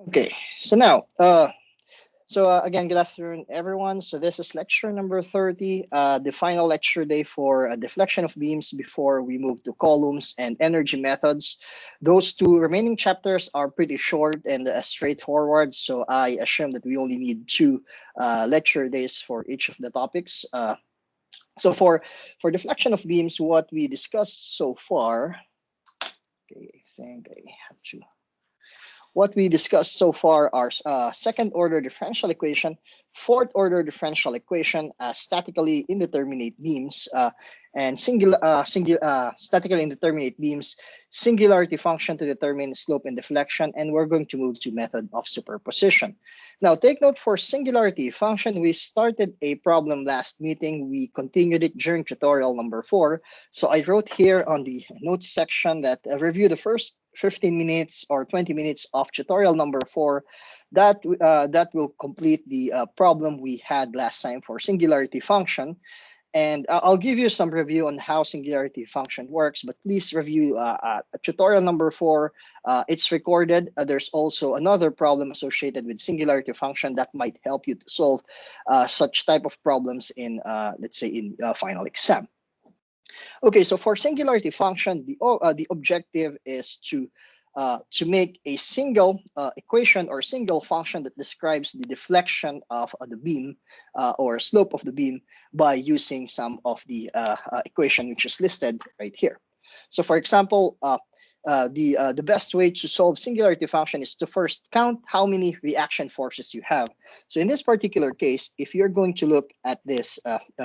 Okay, so now, again, good afternoon, everyone. So this is lecture number 30, the final lecture day for deflection of beams before we move to columns and energy methods. Those two remaining chapters are pretty short and straightforward, so I assume that we only need two lecture days for each of the topics. So for deflection of beams, what we discussed so far, okay, I think I have to. What we discussed so far are second order differential equation, fourth order differential equation, statically indeterminate beams, and statically indeterminate beams, singularity function to determine slope and deflection, and we're going to move to method of superposition. Now, take note for singularity function, we started a problem last meeting. We continued it during tutorial number 4. So I wrote here on the notes section that review the first 15 minutes or 20 minutes of tutorial number 4. That will complete the problem we had last time for singularity function. And I'll give you some review on how singularity function works, but please review tutorial number 4. It's recorded. There's also another problem associated with singularity function that might help you to solve such type of problems in, let's say, in final exam. Okay, so for singularity function, the objective is to make a single equation or single function that describes the deflection of the beam or slope of the beam by using some of the equation which is listed right here. So for example, the best way to solve singularity function is to first count how many reaction forces you have. So in this particular case, if you're going to look at this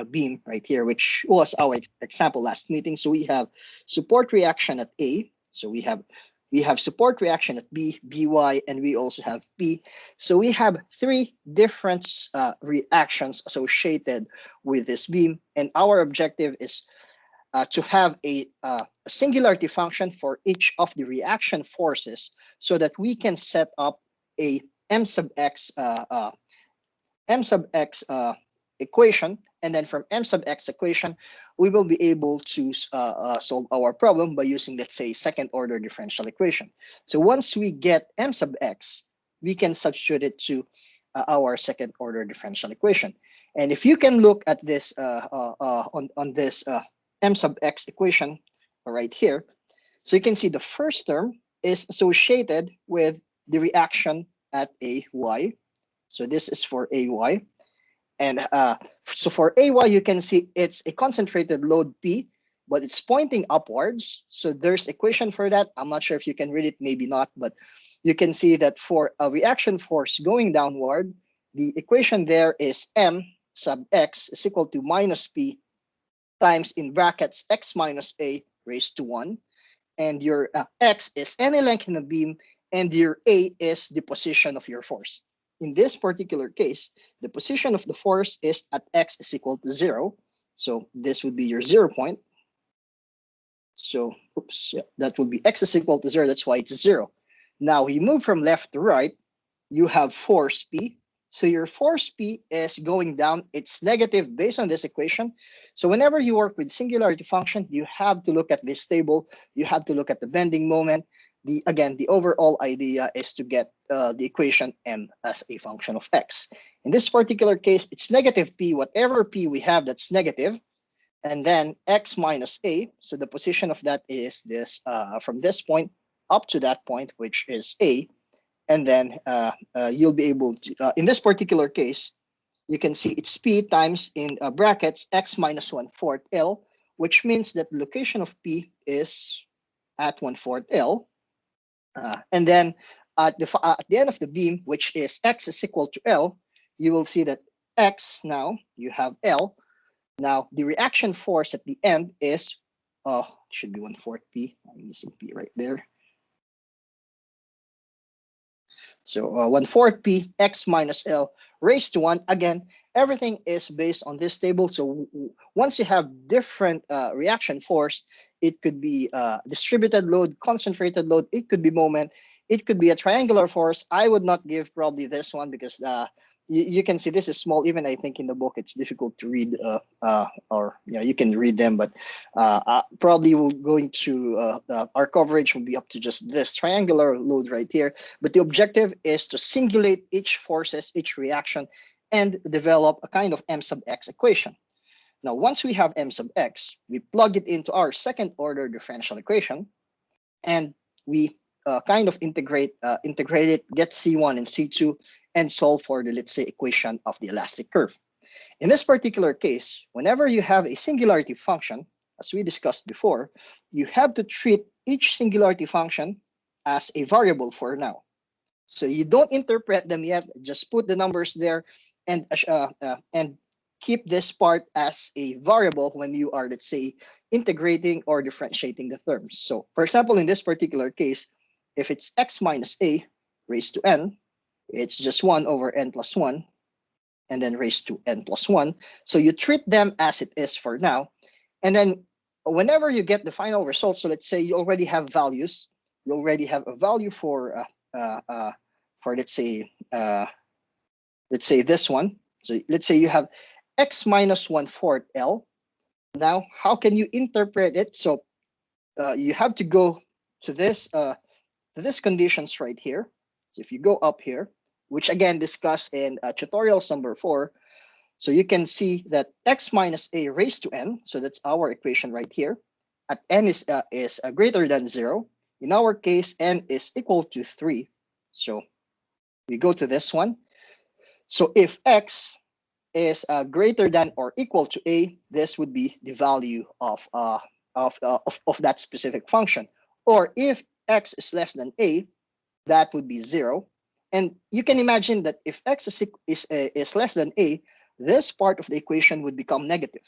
beam right here, which was our example last meeting, so we have support reaction at A. So we have support reaction at B, By, and we also have P. So we have 3 different reactions associated with this beam, and our objective is to have a singularity function for each of the reaction forces so that we can set up a m sub x equation, and then from m sub x equation we will be able to solve our problem by using, let's say, second order differential equation. So once we get m sub x, we can substitute it to our second order differential equation. And if you can look at this on this m sub x equation right here, so you can see the first term is associated with the reaction at AY. So this is for AY. And so for AY, you can see it's a concentrated load P, but it's pointing upwards. So there's equation for that. I'm not sure if you can read it, maybe not, but you can see that for a reaction force going downward, the equation there is m sub x is equal to minus P times in brackets x minus a raised to 1. And your x is any length in the beam, and your a is the position of your force. In this particular case, the position of the force is at x is equal to 0. So this would be your 0 point. So, oops, yeah, that would be x is equal to 0. That's why it's 0. Now, we move from left to right. You have force P. So your force P is going down. It's negative based on this equation. So whenever you work with singularity function, you have to look at this table. You have to look at the bending moment. Again, the overall idea is to get the equation m as a function of x. In this particular case, it's negative P. Whatever P we have, that's negative. And then x minus a. So the position of that is this from this point up to that point, which is a. And then you'll be able to, in this particular case, you can see it's P times in brackets x minus 1/4 L, which means that the location of P is at 1/4 L. And then at the end of the beam, which is x is equal to L, you will see that x, now you have L. Now the reaction force at the end is, should be 1/4 P. I'm missing P right there. So 1/4 P x minus L raised to 1. Again, everything is based on this table. So once you have different reaction force, it could be distributed load, concentrated load, it could be moment, it could be a triangular force. I would not give probably this one because you can see this is small. Even I think in the book it's difficult to read, or yeah, you can read them, but probably we'll going to our coverage will be up to just this triangular load right here. But the objective is to singulate each forces, each reaction, and develop a kind of m sub x equation. Now, once we have m sub x, we plug it into our second order differential equation, and we kind of integrate it, get C1 and C2, and solve for the, let's say, equation of the elastic curve. In this particular case, whenever you have a singularity function, as we discussed before, you have to treat each singularity function as a variable for now. So you don't interpret them yet, just put the numbers there and keep this part as a variable when you are, let's say, integrating or differentiating the terms. So for example, in this particular case, if it's x minus a raised to n, it's just 1 over n plus 1, and then raised to n plus 1. So you treat them as it is for now. And then whenever you get the final result, so let's say you already have values, you already have a value for let's say this one. So let's say you have x minus 1/4 L. Now, how can you interpret it? So you have to go to this conditions right here. So if you go up here, which again discussed in tutorials number 4, so you can see that x minus a raised to n, so that's our equation right here, at n is greater than 0. In our case, n is equal to 3. So we go to this one. So if x is greater than or equal to a, this would be the value of that specific function. Or if x is less than a, that would be 0. And you can imagine that if x is less than a, this part of the equation would become negative.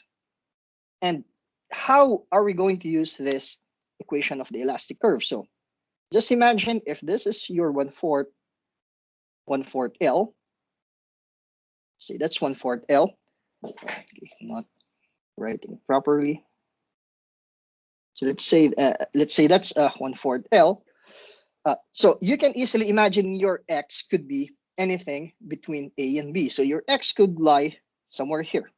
And how are we going to use this equation of the elastic curve? So just imagine if this is your 1/4 L. Say that's 1/4 L. Okay, not writing properly. So let's say that's 1/4 L. So you can easily imagine your x could be anything between a and b. So your x could lie somewhere here.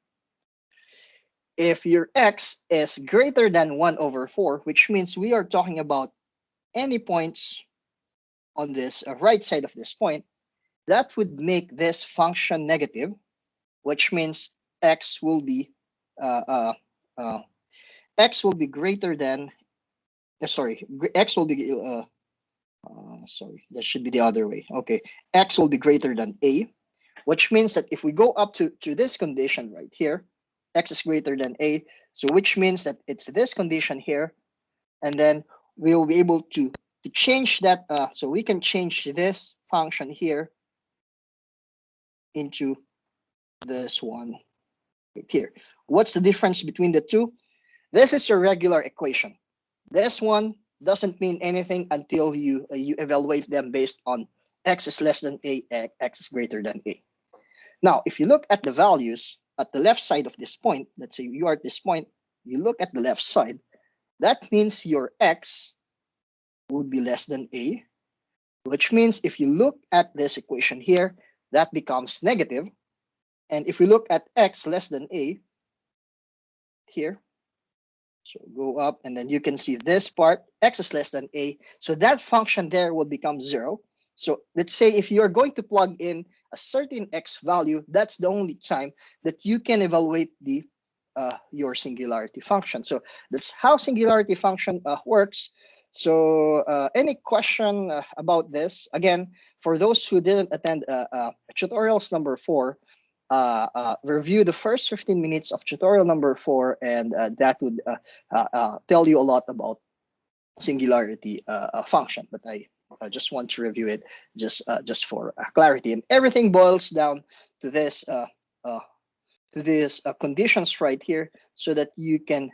If your x is greater than 1/4, which means we are talking about any points on this right side of this point, that would make this function negative, which means x will be greater than x will be sorry, that should be the other way. Okay, x will be greater than a, which means that if we go up to this condition right here, x is greater than a, so which means that it's this condition here, and then we will be able to change that. So we can change this function here into this one right here. What's the difference between the two? This is your regular equation. This one doesn't mean anything until you evaluate them based on x is less than a, x is greater than a. Now, if you look at the values at the left side of this point, let's say you are at this point, you look at the left side, that means your x would be less than a, which means if you look at this equation here, that becomes negative. And if we look at x less than a here, so go up and then you can see this part, x is less than a. So that function there will become 0. So let's say if you're going to plug in a certain x value, that's the only time that you can evaluate the your singularity function. So that's how singularity function works. So any question about this? Again, for those who didn't attend tutorials number 4, review the first 15 minutes of tutorial number 4, and that would tell you a lot about singularity function. But I just want to review it just for clarity, and everything boils down to this conditions right here, so that you can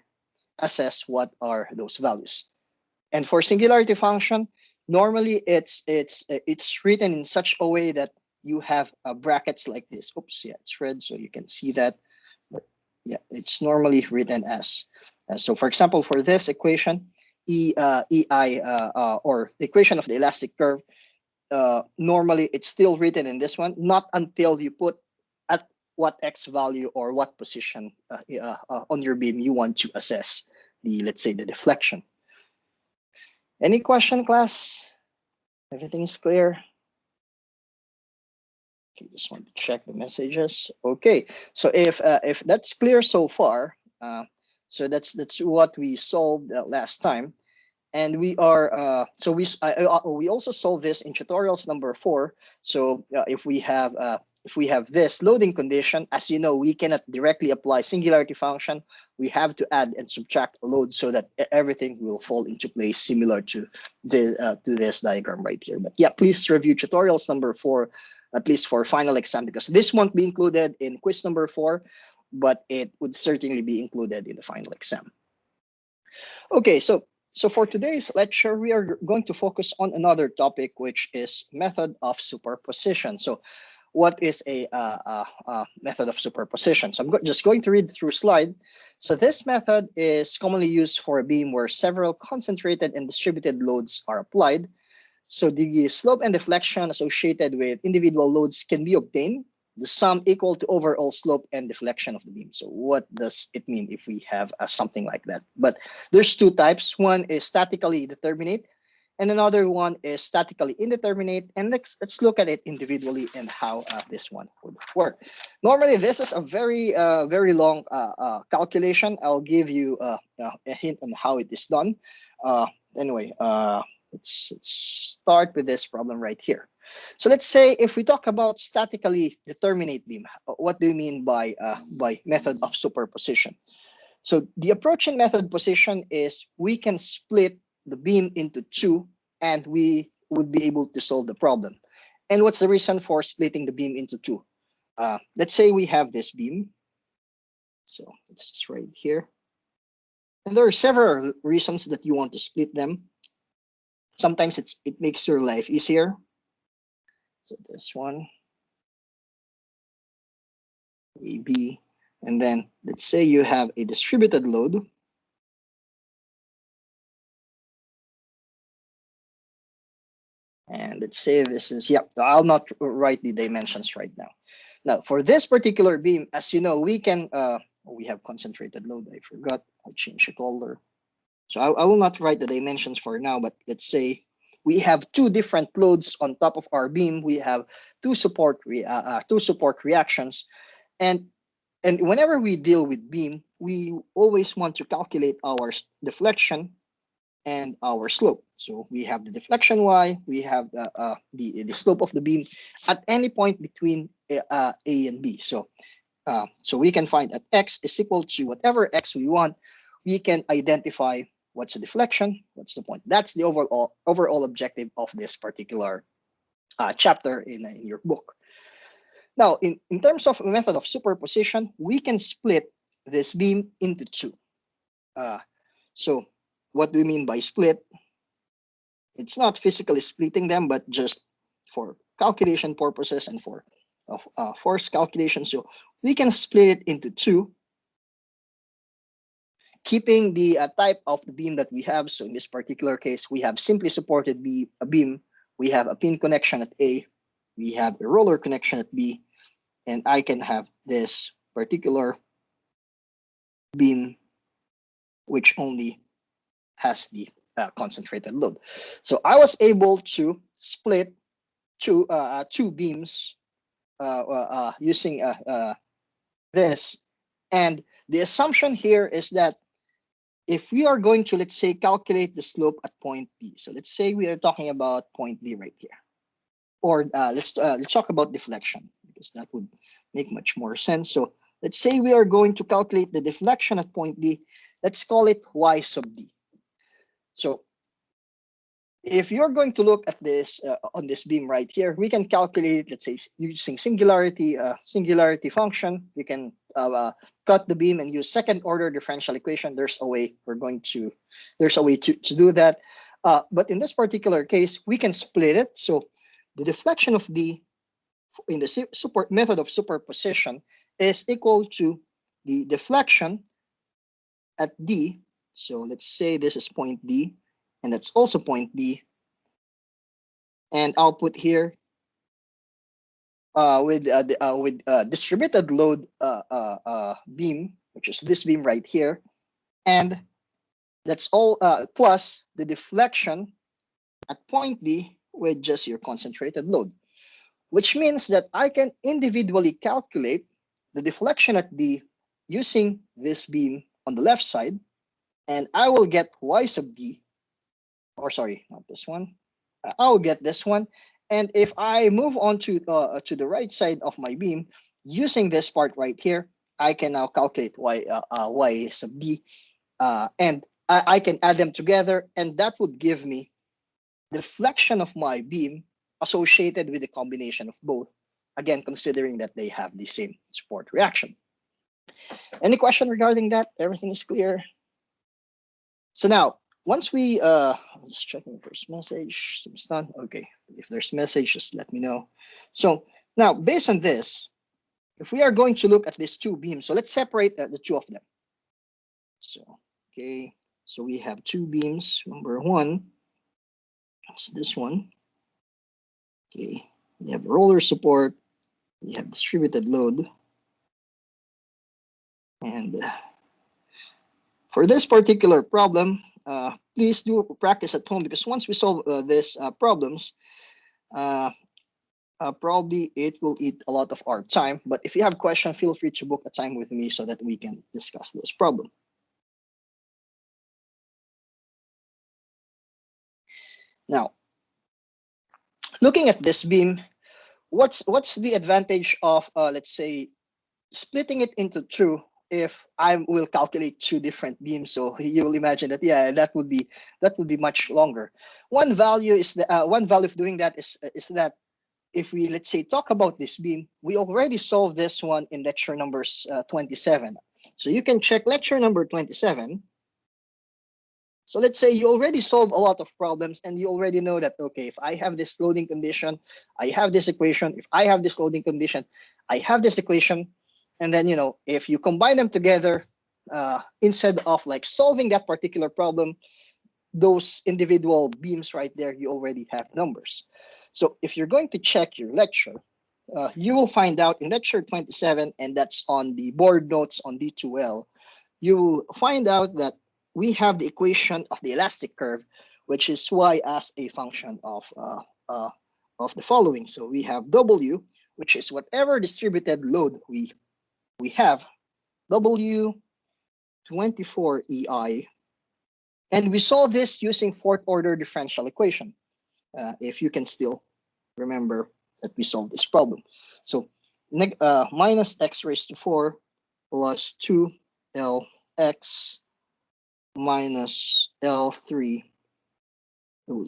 assess what are those values. And for singularity function, normally it's written in such a way that you have brackets like this. Oops, yeah, it's red, so you can see that. But yeah, it's normally written as so. For example, for this equation, EI or the equation of the elastic curve, normally it's still written in this one. Not until you put what X value or what position on your beam you want to assess the, let's say, the deflection. Any question, class? Everything is clear? Okay, just want to check the messages. Okay, so if that's clear so far, so that's what we solved last time. And we are we also solved this in tutorials number 4. So if we have this loading condition, as you know, we cannot directly apply singularity function. We have to add and subtract a load so that everything will fall into place, similar to this diagram right here. But yeah, please review tutorials number 4, at least for final exam, because this won't be included in quiz number 4, but it would certainly be included in the final exam. Okay, so for today's lecture, we are going to focus on another topic, which is method of superposition. So what is a method of superposition? So I'm just going to read through slide. So this method is commonly used for a beam where several concentrated and distributed loads are applied. So the slope and deflection associated with individual loads can be obtained, the sum equal to overall slope and deflection of the beam. So what does it mean if we have something like that? But there's 2 types. One is statically determinate, and another one is statically indeterminate. And let's look at it individually and how this one would work. Normally, this is a very long calculation. I'll give you a hint on how it is done. Anyway, let's start with this problem right here. So let's say if we talk about statically determinate beam, what do you mean by method of superposition? So the approach in method position is we can split the beam into 2 and we would be able to solve the problem. And what's the reason for splitting the beam into 2? Let's say we have this beam. So let's just write here. And there are several reasons that you want to split them. Sometimes it makes your life easier. So this one, A, B, and then let's say you have a distributed load. And let's say this is, yeah, I'll not write the dimensions right now. Now, for this particular beam, as you know, we can, we have concentrated load. I forgot, I'll change the color. So I will not write the dimensions for now, but let's say we have 2 different loads on top of our beam. We have 2 support reactions, and whenever we deal with beam, we always want to calculate our deflection and our slope. So we have the deflection y, we have the slope of the beam at any point between A and B. So we can find that x is equal to whatever x we want. We can identify what's the deflection, what's the point. That's the overall objective of this particular chapter in your book. Now, in terms of method of superposition, we can split this beam into 2. So what do we mean by split? It's not physically splitting them, but just for calculation purposes and for force calculation. So we can split it into 2, keeping the type of the beam that we have. So in this particular case, we have simply supported beam. We have a pin connection at A. We have a roller connection at B. And I can have this particular beam, which only has the concentrated load. So I was able to split 2 beams using this. And the assumption here is that if we are going to, let's say, calculate the slope at point D. So let's say we are talking about point D right here. Or let's talk about deflection, because that would make much more sense. So let's say we are going to calculate the deflection at point D. Let's call it y sub D. So if you're going to look at this on this beam right here, we can calculate, let's say, using singularity function. We can cut the beam and use second order differential equation. There's a way to do that. But in this particular case, we can split it. So the deflection of D in the method of superposition is equal to the deflection at D. So let's say this is point D, and that's also point D. And I'll put here distributed load beam, which is this beam right here, and that's all plus the deflection at point D with just your concentrated load, which means that I can individually calculate the deflection at D using this beam on the left side, and I will get Y sub D, or sorry, not this one. I will get this one. And if I move on to the right side of my beam using this part right here, I can now calculate Y sub D, and I can add them together, and that would give me deflection of my beam associated with the combination of both. Again, considering that they have the same support reaction. Any question regarding that? Everything is clear. So now, once we I'm just checking first message, seems done. Okay, if there's message, just let me know. So now, based on this, if we are going to look at these two beams, so let's separate the two of them. So okay, so we have two beams. Number one, that's this one. Okay, we have roller support, we have distributed load, and for this particular problem, please do practice at home, because once we solve these problems, probably it will eat a lot of our time. But if you have questions, feel free to book a time with me so that we can discuss those problems. Now, looking at this beam, what's the advantage of let's say splitting it into two? If I will calculate two different beams, so you will imagine that, yeah, that would be much longer. One value is the one value of doing that is that if we, let's say, talk about this beam, we already solved this one in lecture number 27. So you can check lecture number 27. So let's say you already solved a lot of problems and you already know that, okay, if I have this loading condition, I have this equation. If I have this loading condition, I have this equation. And then, if you combine them together, instead of like solving that particular problem, those individual beams right there, you already have numbers. So if you're going to check your lecture, you will find out in lecture 27, and that's on the board notes on D2L, you will find out that we have the equation of the elastic curve, which is y as a function of the following. So we have W, which is whatever distributed load we have, W 24 EI, and we solve this using fourth order differential equation. If you can still remember that we solved this problem. So minus x raised to 4 plus 2lx minus L3.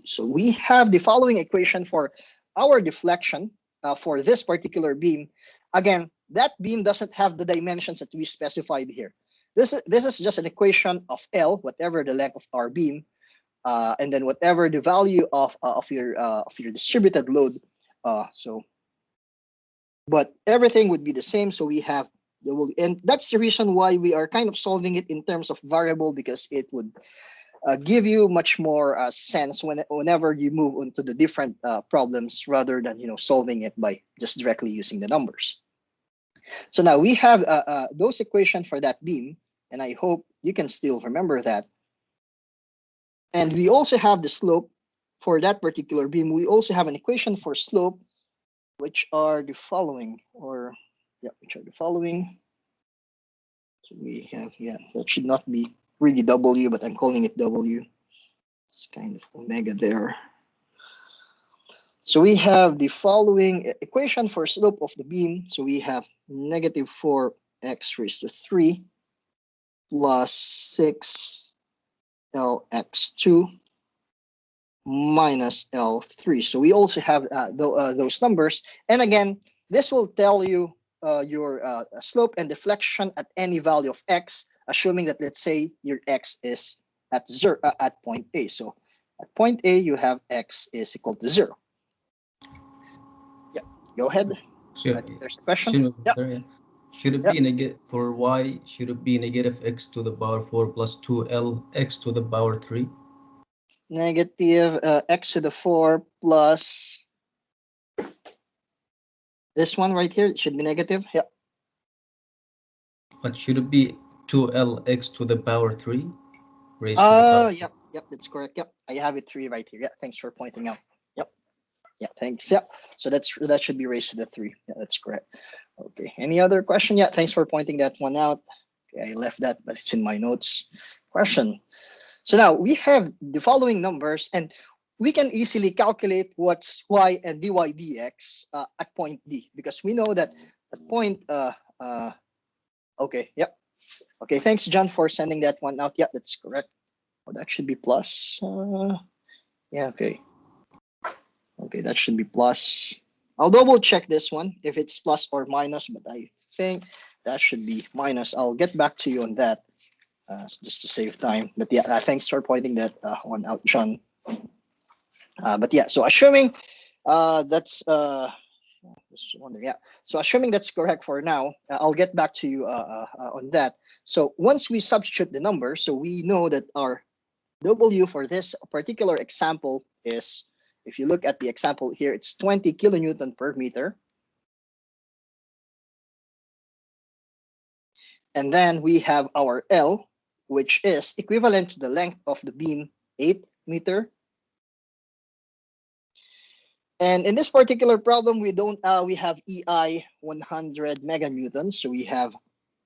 So we have the following equation for our deflection for this particular beam. Again, that beam doesn't have the dimensions that we specified here. This is just an equation of L, whatever the length of our beam, and then whatever the value of your distributed load. But everything would be the same. So we have and that's the reason why we are kind of solving it in terms of variable, because it would give you much more sense whenever you move into the different problems, rather than solving it by just directly using the numbers. So now we have those equations for that beam, and I hope you can still remember that. And we also have the slope for that particular beam. We also have an equation for slope, which are the following, which are the following. So we have, that should not be really W, but I'm calling it W. It's kind of omega there. So we have the following equation for slope of the beam. So we have negative 4x raised to 3 plus 6 Lx2 minus L3. So we also have those numbers. And again, this will tell you your slope and deflection at any value of x, assuming that, let's say, your x is at 0 at point A. So at point A, you have x is equal to 0. Yeah, go ahead. Should, There's a question. Should it be negative for y? Should it be negative x to the power 4 plus 2l x to the power 3? Negative x to the 4 plus This one right here should be negative. Yep. But should it be 2lx to the power 3 raised to the power? Yep, that's correct. Yep, I have it 3 right here. Yeah, thanks for pointing out. Yep. Yeah, thanks. Yep. So that should be raised to the 3. Yeah, that's correct. Okay. Any other question? Yeah, thanks for pointing that one out. Okay, I left that, but it's in my notes. Question. So now we have the following numbers, and we can easily calculate what's y and dy dx at point D, because we know that at point okay, yep. Okay, thanks John for sending that one out. Yeah, that's correct. Oh, that should be plus. Yeah, okay. Okay, that should be plus. I'll double check this one if it's plus or minus, but I think that should be minus. I'll get back to you on that just to save time. But yeah, thanks for pointing that one out, John. But yeah, so assuming that's just wondering, yeah. So assuming that's correct for now, I'll get back to you on that. So once we substitute the number, so we know that our W for this particular example is, if you look at the example here, it's 20 kilonewton per meter. And then we have our L, which is equivalent to the length of the beam, 8 meter. And in this particular problem, we have EI 100 meganewtons. So we have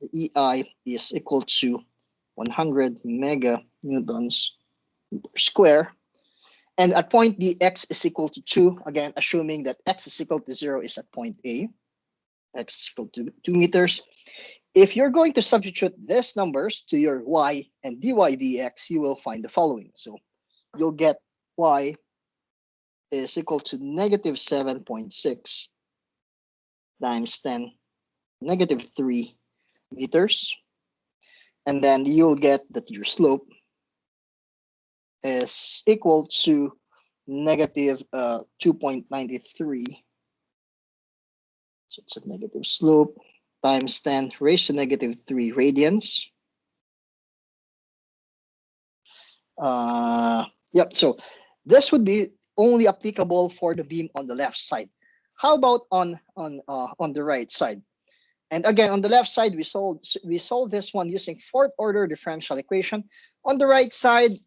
the EI is equal to 100 meganewtons meter square. And at point D, x is equal to 2. Again, assuming that x is equal to 0 is at point A. X is equal to 2 meters. If you're going to substitute these numbers to your y and dy dx, you will find the following. So you'll get y is equal to negative 7.6 times 10 negative 3 meters. And then you'll get that your slope is equal to negative 2.93. So it's a negative slope times 10 raised to negative 3 radians. Yep, so this would be only applicable for the beam on the left side. How about on the right side? And again, on the left side, we solved this one using fourth order differential equation. On the right side,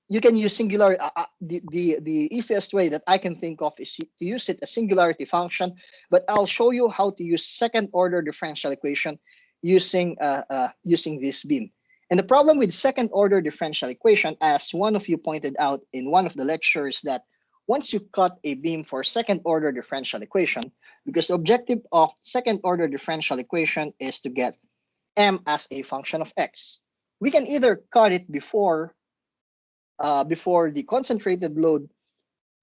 you can use singular. The easiest way that I can think of is to use it as singularity function. But I'll show you how to use second order differential equation using using this beam. And the problem with second order differential equation, as one of you pointed out in one of the lectures, that once you cut a beam for second order differential equation, because the objective of second order differential equation is to get m as a function of x. We can either cut it before the concentrated load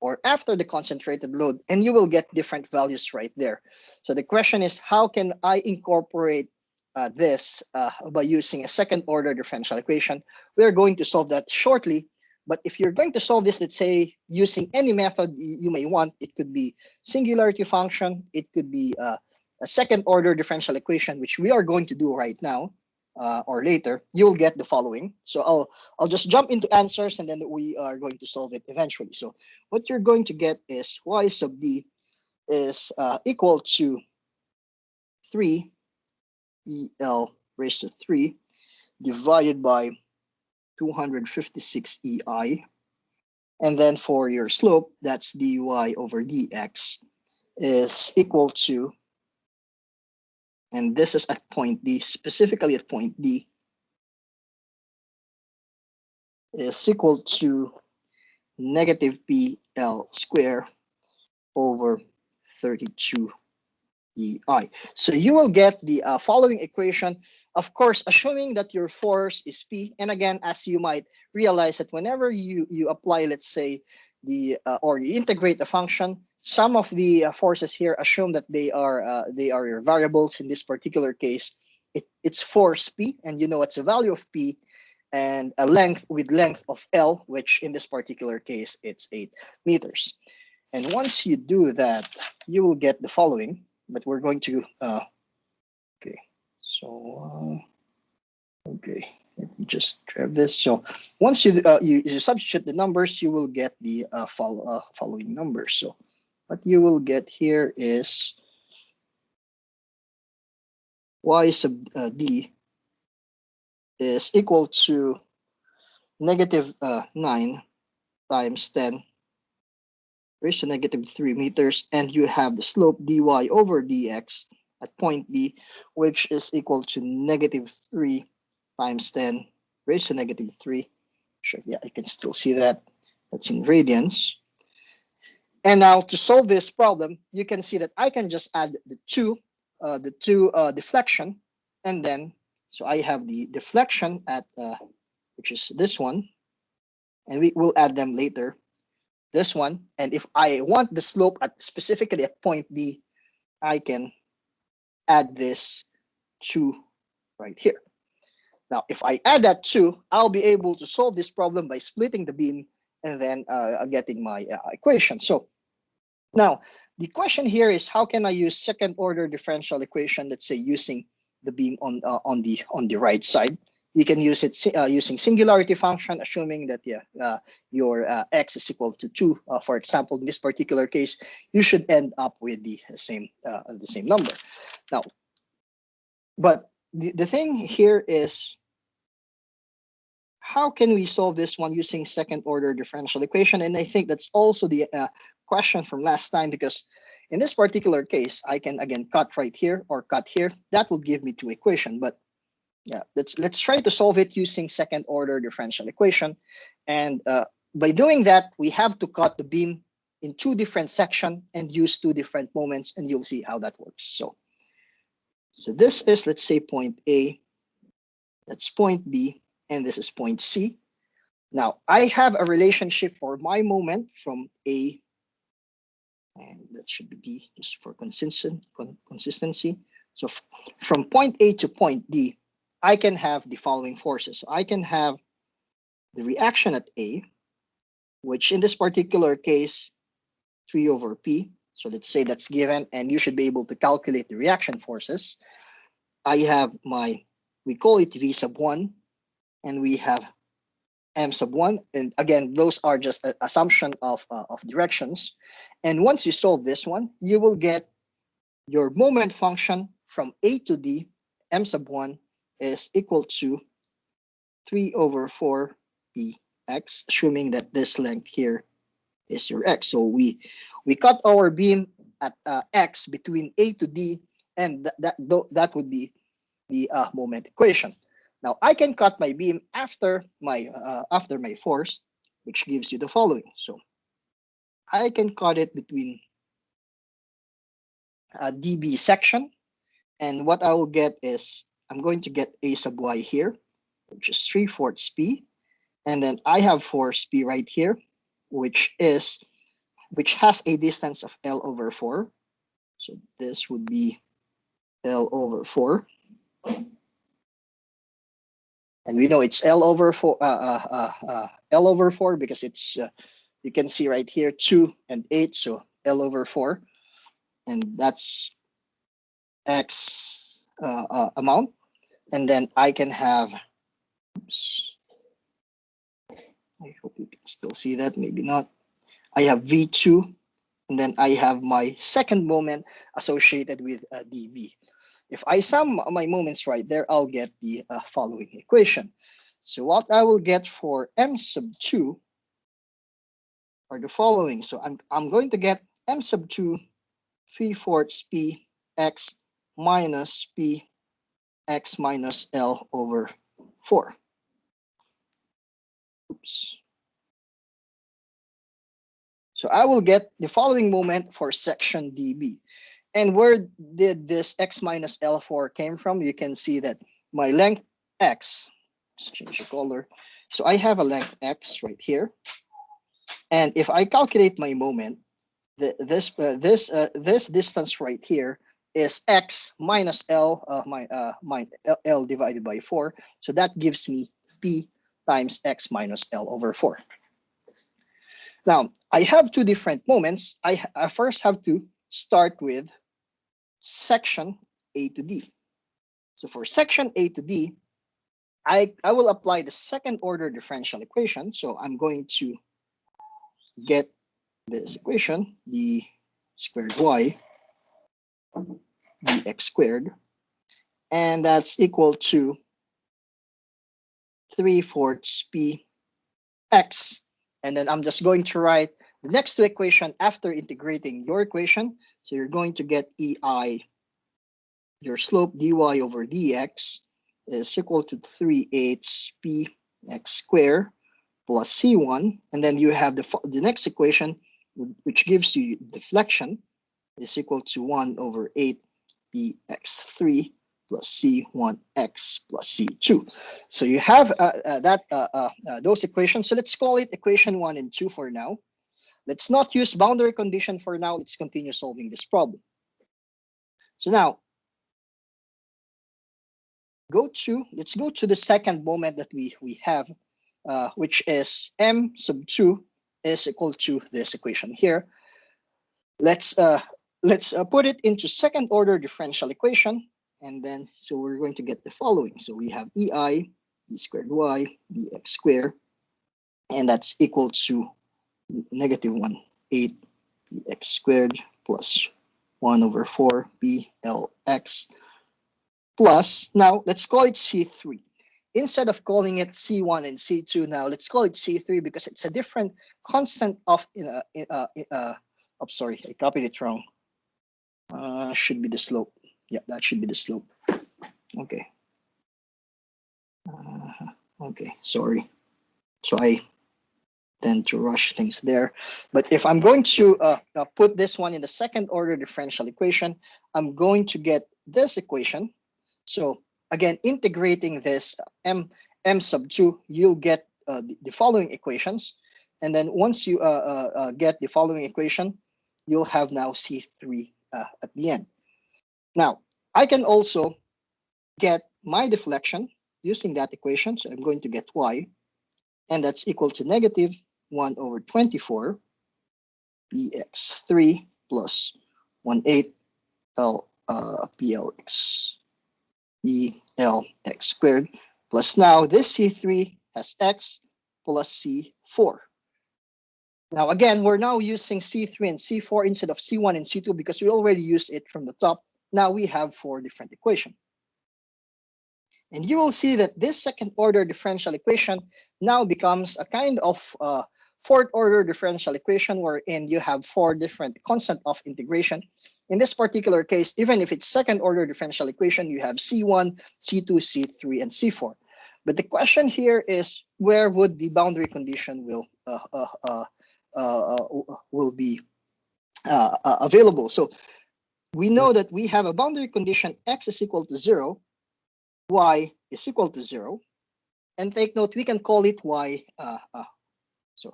or after the concentrated load, and you will get different values right there. So the question is, how can I incorporate this by using a second order differential equation? We're going to solve that shortly. But if you're going to solve this, let's say, using any method you may want, it could be singularity function, it could be a second order differential equation, which we are going to do right now or later, you'll get the following. So I'll just jump into answers and then we are going to solve it eventually. So what you're going to get is y sub d is equal to 3 EL raised to 3 divided by 256 EI. And then for your slope, that's dy over dx is equal to, and this is at point D, specifically at point D, is equal to negative PL square over 32 EI. So you will get the following equation, of course, assuming that your force is P. And again, as you might realize that whenever you apply, let's say, or you integrate a function, some of the forces here assume that they are your variables. In this particular case, it's force P, and you know it's a value of P, and a length with length of L, which in this particular case, it's 8 meters. And once you do that, you will get the following, but we're going to, okay, so, okay, let me just grab this. So once you substitute the numbers, you will get the following numbers. So what you will get here is y sub d is equal to negative 9 times 10 raised to negative 3 meters, and you have the slope dy over dx at point D, which is equal to negative 3 times 10 raised to negative 3. Sure, yeah, I can still see that. That's in radians. And now to solve this problem, you can see that I can just add the two deflection, and then so I have the deflection at which is this one, and we will add them later. This one, and if I want the slope at specifically at point D, I can add this 2 right here. Now, if I add that 2, I'll be able to solve this problem by splitting the beam and then getting my equation. So now, the question here is how can I use second order differential equation, let's say using the beam on the right side. You can use it using singularity function, assuming that your x is equal to 2. For example, in this particular case, you should end up with the same number. Now, but the thing here is how can we solve this one using second order differential equation? And I think that's also the question from last time, because in this particular case, I can again cut right here or cut here. That will give me 2 equations. But yeah, let's try to solve it using second order differential equation. And by doing that, we have to cut the beam in 2 different sections and use 2 different moments, and you'll see how that works. So this is, let's say, point A, that's point B, and this is point C. Now, I have a relationship for my moment from A, and that should be D just for consistency. So from point A to point D, I can have the following forces. So I can have the reaction at A, which in this particular case, 3 over P. So let's say that's given, and you should be able to calculate the reaction forces. I have we call it V sub 1, and we have M sub 1. And again, those are just an assumption of directions. And once you solve this one, you will get your moment function from A to D, M sub 1 is equal to 3 over 4 px, assuming that this length here is your x. So we cut our beam at x between A to D, and that would be the moment equation. Now I can cut my beam after my force, which gives you the following. So I can cut it between dB section, and what I will get is I'm going to get A sub y here, which is 3/4 p, and then I have force p right here, which has a distance of L over 4. So this would be L over 4. And we know it's L over 4 because it's you can see right here 2 and 8, so L over 4, and that's x amount. And then I can have, oops, I hope you can still see that, maybe not. I have V2, and then I have my second moment associated with dV. If I sum my moments right there, I'll get the following equation. So what I will get for M sub 2 are the following. So I'm going to get M sub 2 3/4 p x minus p x minus L over 4. Oops. So I will get the following moment for section dB. And where did this x minus L4 came from? You can see that my length x, let's change the color. So I have a length x right here. And if I calculate my moment, this distance right here is x minus L L divided by 4. So that gives me P times x minus L over 4. Now, I have 2 different moments. I first have to start with section A to D. So for section A to D, I will apply the second order differential equation. So I'm going to get this equation, d squared y dx squared. and that's equal to 3/4 p x. And then I'm just going to write the next two equation after integrating your equation. So you're going to get EI, your slope dy over dx is equal to 3/8 p x squared plus c1. And then you have the next equation, which gives you deflection, is equal to 1 over 8 px3 plus c1x plus c2. So you have those equations. So let's call it equation 1 and 2 for now. Let's not use boundary condition for now. Let's continue solving this problem. So now, let's go to the second moment that we have, which is m sub 2 is equal to this equation here. Let's put it into second order differential equation, and then so we're going to get the following. So we have EI b squared y bx squared, and that's equal to negative 1 8 bx squared plus 1 over 4 blx plus, now let's call it C3. Instead of calling it C1 and C2, now let's call it C3 because it's a different constant of, oh, sorry, I copied it wrong. Should be the slope. Yeah, that should be the slope. Okay. Okay, sorry. So I tend to rush things there. But if I'm going to put this one in the second order differential equation, I'm going to get this equation. So again, integrating this m sub 2, you'll get the following equations. And then once you get the following equation, you'll have now C3 at the end. Now, I can also get my deflection using that equation. So I'm going to get y, and that's equal to negative 1 over 24 px3 plus 1/8 l plx elx squared plus, now this C3 has x plus C4. Now again, we're now using C3 and C4 instead of C1 and C2 because we already used it from the top. Now we have 4 different equations. And you will see that this second order differential equation now becomes a kind of fourth order differential equation wherein you have 4 different constant of integration. In this particular case, even if it's second order differential equation, you have C1, C2, C3, and C4. But the question here is, where would the boundary condition will be available? So we know that we have a boundary condition x is equal to 0, y is equal to 0. And take note, we can call it y. So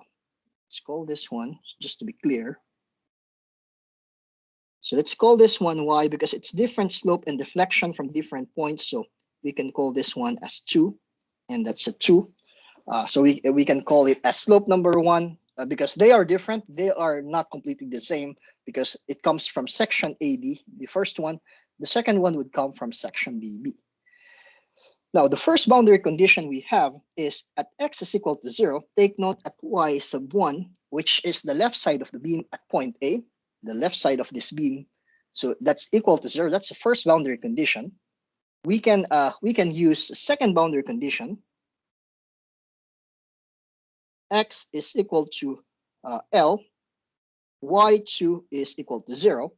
let's call this one, just to be clear. So let's call this one y because it's different slope and deflection from different points. So we can call this one as 2, and that's a 2. So we can call it as slope number 1 because they are different. They are not completely the same because it comes from section AD, the first one. The second one would come from section BB. Now, the first boundary condition we have is at x is equal to 0, take note at y sub 1, which is the left side of the beam at point A, the left side of this beam. So that's equal to 0. That's the first boundary condition. We can use the second boundary condition. X is equal to L, y2 is equal to 0,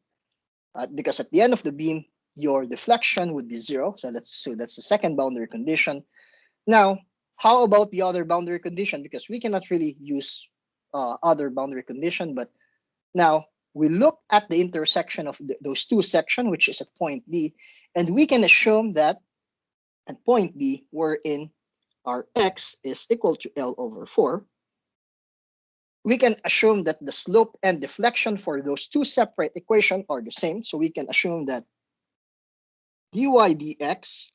because at the end of the beam, your deflection would be 0. So that's the second boundary condition. Now, how about the other boundary condition? Because we cannot really use other boundary condition, but now we look at the intersection of those two sections, which is at point D, and we can assume that at point D, wherein our x is equal to L over 4, we can assume that the slope and deflection for those two separate equations are the same. So we can assume that dy dx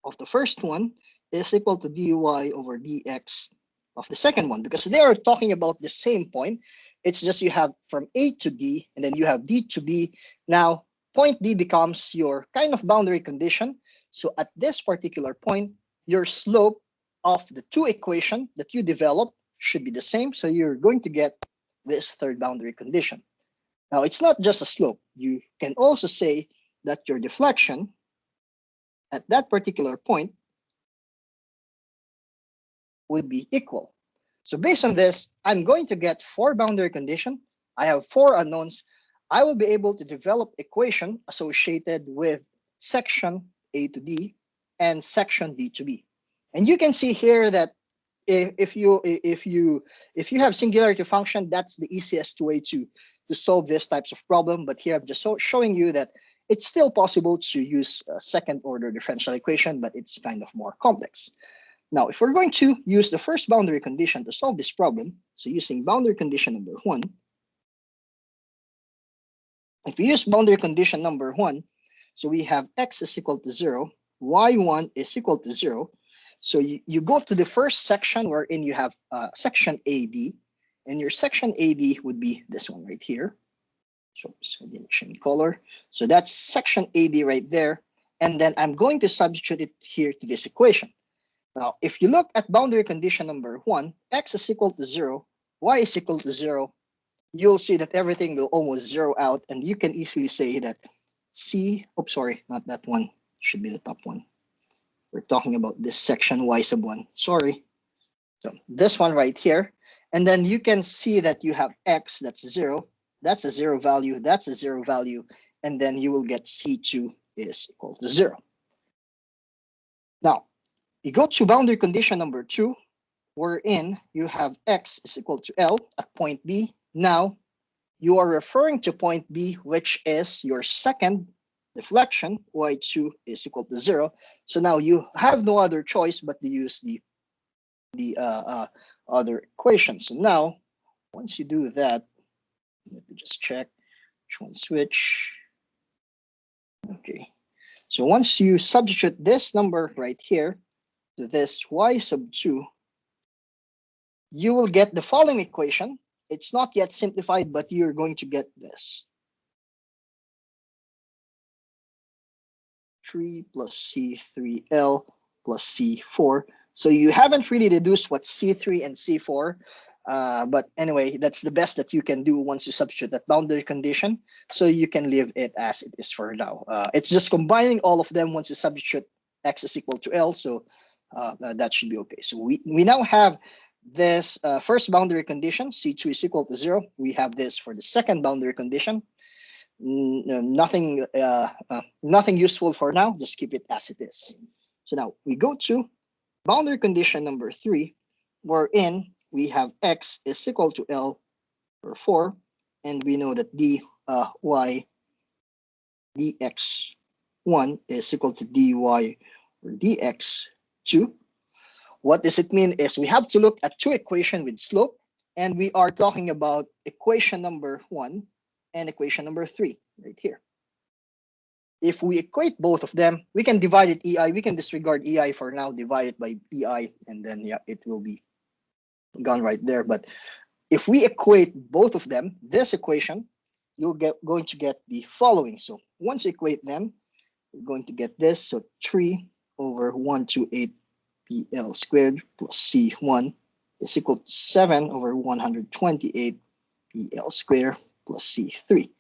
of the first one is equal to dy over dx of the second one, because they are talking about the same point. It's just you have from A to D, and then you have D to B. Now, point D becomes your kind of boundary condition. So at this particular point, your slope of the two equations that you develop should be the same. So you're going to get this third boundary condition. Now, it's not just a slope. You can also say that your deflection at that particular point would be equal. So based on this, I'm going to get 4 boundary condition. I have 4 unknowns. I will be able to develop equation associated with section A to D and section D to B. And you can see here that if you have singularity function, that's the easiest way to solve this types of problem. But here I'm just showing you that it's still possible to use a second order differential equation, but it's kind of more complex. Now, if we're going to use the first boundary condition to solve this problem, so using boundary condition number 1, if we use boundary condition number 1, so we have x is equal to 0, y1 is equal to 0. So you go to the first section wherein you have section AD, and your section AD would be this one right here. So I didn't change color. So that's section AD right there. And then I'm going to substitute it here to this equation. Now, if you look at boundary condition number 1, x is equal to 0, y is equal to 0, you'll see that everything will almost zero out, and you can easily say that sorry, not that one, should be the top one. We're talking about this section y sub 1, sorry. So this one right here, and then you can see that you have x, that's 0, that's a 0 value, that's a 0 value, and then you will get C2 is equal to 0. Now, you go to boundary condition number 2, wherein you have x is equal to L at point B. Now, you are referring to point B, which is your second deflection, y2 is equal to 0. So now you have no other choice but to use the other equation. So now, once you do that, let me just check which one switch. Okay. So once you substitute this number right here to this y sub 2, you will get the following equation. It's not yet simplified, but you're going to get this. 3 plus C3L plus C4. So you haven't really deduced what C3 and C4, but anyway, that's the best that you can do once you substitute that boundary condition. So you can leave it as it is for now. It's just combining all of them once you substitute x is equal to L. So that should be okay. So we now have this first boundary condition, C2 is equal to 0. We have this for the second boundary condition. Nothing useful for now. Just keep it as it is. So now we go to boundary condition number 3, wherein we have x is equal to L over 4, and we know that dy dx1 is equal to dy or dx2. What does it mean is we have to look at 2 equations with slope, and we are talking about equation number 1 and equation number 3 right here. If we equate both of them, we can divide it EI. We can disregard EI for now, divide it by EI, and then yeah, it will be gone right there. But if we equate both of them, this equation, you'll going to get the following. So once you equate them, we're going to get this. So 3 over 128 PL squared plus C1 is equal to 7 over 128 PL squared plus C3.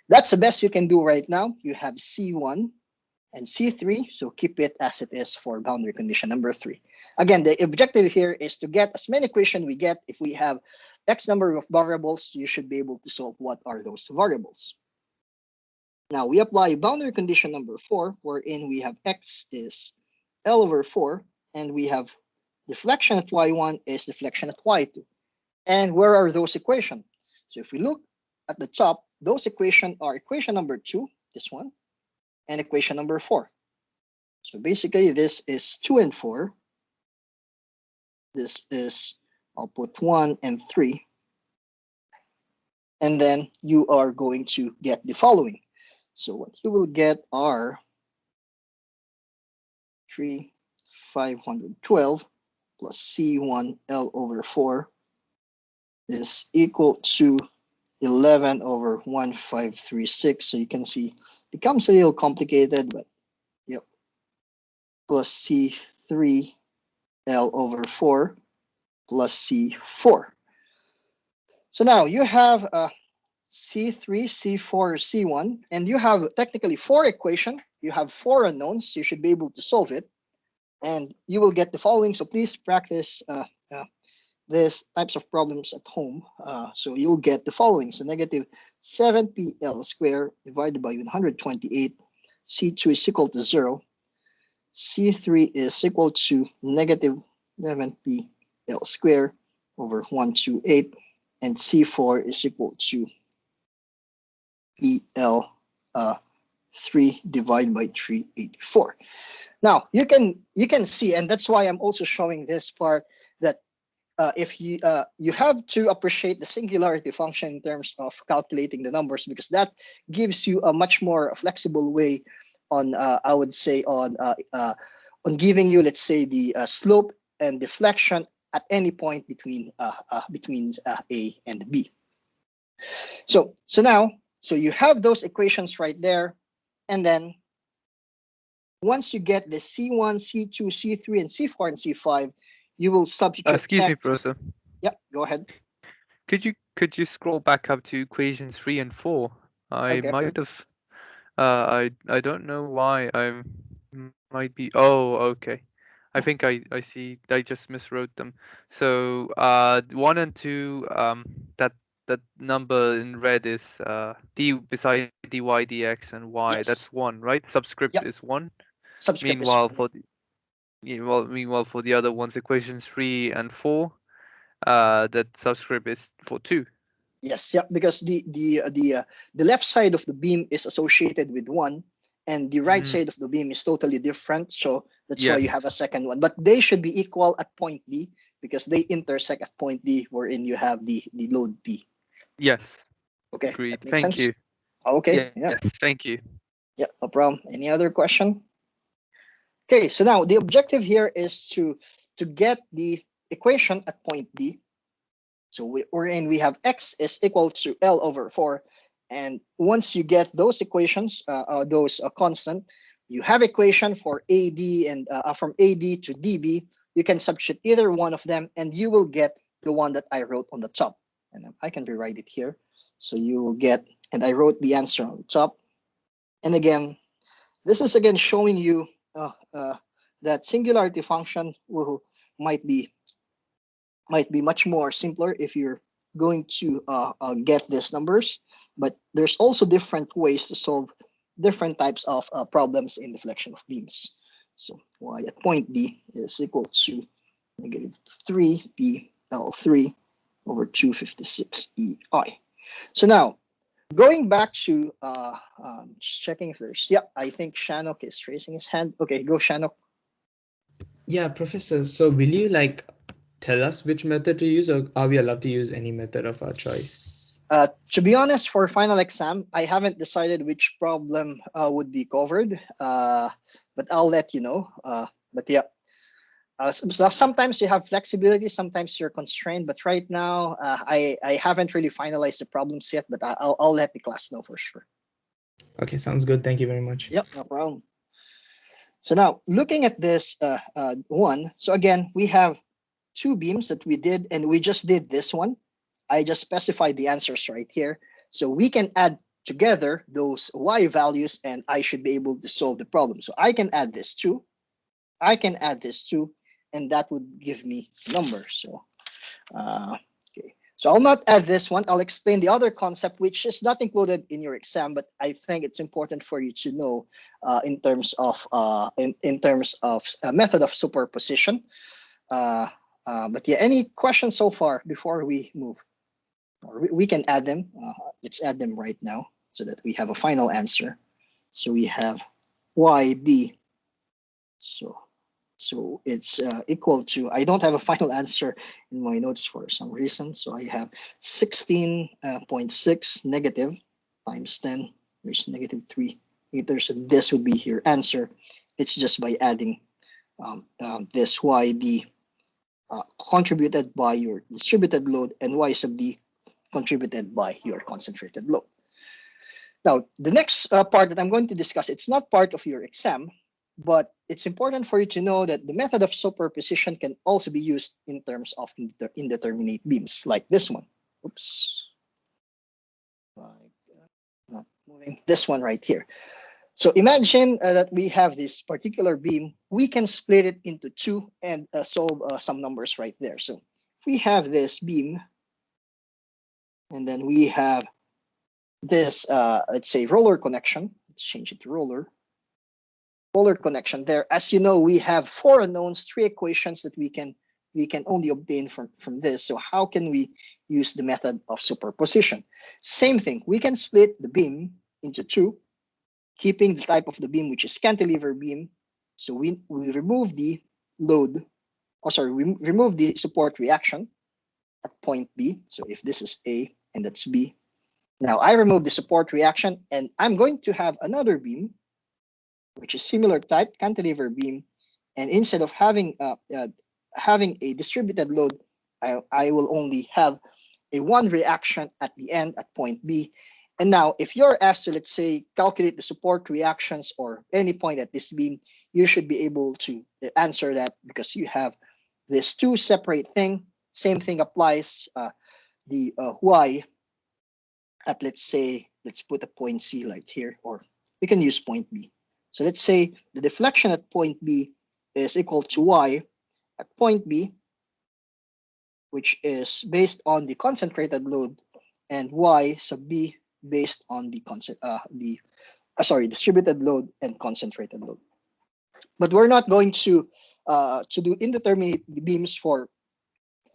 That's the best you can do right now. You have C1 and C3, so keep it as it is for boundary condition number 3. Again, the objective here is to get as many equations we get. If we have X number of variables, you should be able to solve what are those variables. Now we apply boundary condition number 4, wherein we have X is L over 4, and we have deflection at Y1 is deflection at Y2. And where are those equations? So if we look at the top, those equations are equation number 2, this one, and equation number 4. So basically, this is 2 and 4. This is, I'll put 1 and 3. And then you are going to get the following. So what you will get are 512 plus C1 L over 4 is equal to 11 over 1536. So you can see it becomes a little complicated, but yep. Plus C3 L over 4 plus C4. So now you have C3, C4, C1, and you have technically 4 equation. You have 4 unknowns. You should be able to solve it, and you will get the following. So please practice these types of problems at home. So you'll get the following. So negative 7pl squared divided by 128. C2 is equal to 0. C3 is equal to negative 11pl squared over 128. And C4 is equal to PL 3 divided by 384. Now you can see, and that's why I'm also showing this part, that if you have to appreciate the singularity function in terms of calculating the numbers, because that gives you a much more flexible way on I would say on giving you, let's say, the slope and deflection at any point between A and B. So now you have those equations right there, and then once you get the C1, C2, C3, and C4 and C5, you will substitute Excuse me, X. Professor. Yep, go ahead. Could you scroll back up to equations 3 and 4? I Okay. might have. I don't know why I might be. Oh, okay. I think I see. I just miswrote them. So 1 and 2. That number in red is d beside dy dx and y. Yes. That's 1, right? Subscript Yep. is 1. Subscript is Meanwhile, 1. for the meanwhile for the other ones, equations 3 and 4, that subscript is for 2. Yes, yeah, because the left side of the beam is associated with 1, and the right side of the beam is totally different. So that's why you Yes. have a second one. But they should be equal at point D, because they intersect at point D, wherein you have the load P. Yes. Okay, Agreed. that makes Thank sense. you. Okay, yeah, Yes. Thank you. yeah, no problem. Any other question? Okay, so now the objective here is to get the equation at point D. So we have X is equal to L over 4. And once you get those equations, those constant, you have equation for AD, and from AD to DB, you can substitute either one of them, and you will get the one that I wrote on the top. And I can rewrite it here. So you will get, and I wrote the answer on the top. And again, this is again showing you that singularity function might be much more simpler if you're going to get these numbers, but there's also different ways to solve different types of problems in deflection of beams. So y at point D is equal to negative 3pl3 over 256 EI. So now, going back to just checking if there's, yeah, I think Shanok is raising his hand. Okay, go Shanok. Yeah, Professor. So will you tell us which method to use, or are we allowed to use any method of our choice? To be honest, for final exam, I haven't decided which problem would be covered, but I'll let you know. But yeah, so sometimes you have flexibility, sometimes you're constrained. But right now, I haven't really finalized the problems yet, but I'll let the class know for sure. Okay, sounds good. Thank you very much. Yep, no problem. So now, looking at this one, so again, we have 2 beams that we did, and we just did this one. I just specified the answers right here. So we can add together those y values, and I should be able to solve the problem. So I can add this 2. I can add this 2, and that would give me a number. So, okay. So I'll not add this one. I'll explain the other concept, which is not included in your exam, but I think it's important for you to know in terms of method of superposition. But yeah, any questions so far before we move? Or we can add them. Let's add them right now so that we have a final answer. So we have YD. So it's equal to, I don't have a final answer in my notes for some reason. So I have 16.6 negative times 10. There's negative 3 meters. And this would be your answer. It's just by adding this YD contributed by your distributed load and y sub d contributed by your concentrated load. Now, the next part that I'm going to discuss, it's not part of your exam, but it's important for you to know that the method of superposition can also be used in terms of indeterminate beams, like this one. Oops. not moving, this one right here. So imagine that we have this particular beam. We can split it into two and solve some numbers right there. So we have this beam, and then we have this, let's say, roller connection. Let's change it to roller connection there. As you know, we have 4 unknowns, 3 equations that we can only obtain from this. So how can we use the method of superposition? Same thing, we can split the beam into two, keeping the type of the beam, which is cantilever beam. So we remove the load, we remove the support reaction at point B. So if this is A and that's B, now I remove the support reaction, and I'm going to have another beam, which is similar type, cantilever beam. And instead of having a distributed load, I will only have a one reaction at the end at point B. And now, if you're asked to, let's say, calculate the support reactions or any point at this beam, you should be able to answer that because you have this two separate thing. Same thing applies. The y at, let's say, let's put a point C right here, or we can use point B. So let's say the deflection at point B is equal to y at point B, which is based on the concentrated load, and y sub B based on the distributed load and concentrated load. But we're not going to do indeterminate beams for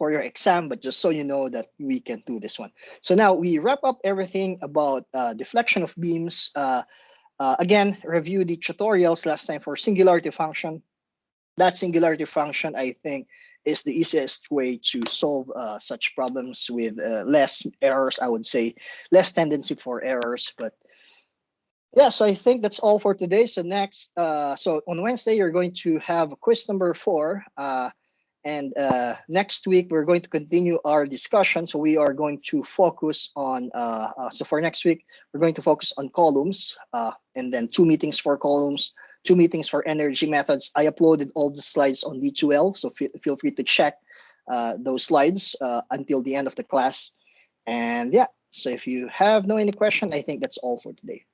your exam, but just so you know that we can do this one. So now we wrap up everything about deflection of beams. Again, review the tutorials last time for singularity function. That singularity function, I think, is the easiest way to solve such problems with less errors, I would say, less tendency for errors. But yeah, so I think that's all for today. So next, so on Wednesday, you're going to have quiz number 4. And next week, we're going to continue our discussion. So we are going to focus on, so for next week, we're going to focus on columns, and then 2 meetings for columns, 2 meetings for energy methods. I uploaded all the slides on D2L, so feel free to check those slides until the end of the class. And yeah, so if you have any question, I think that's all for today.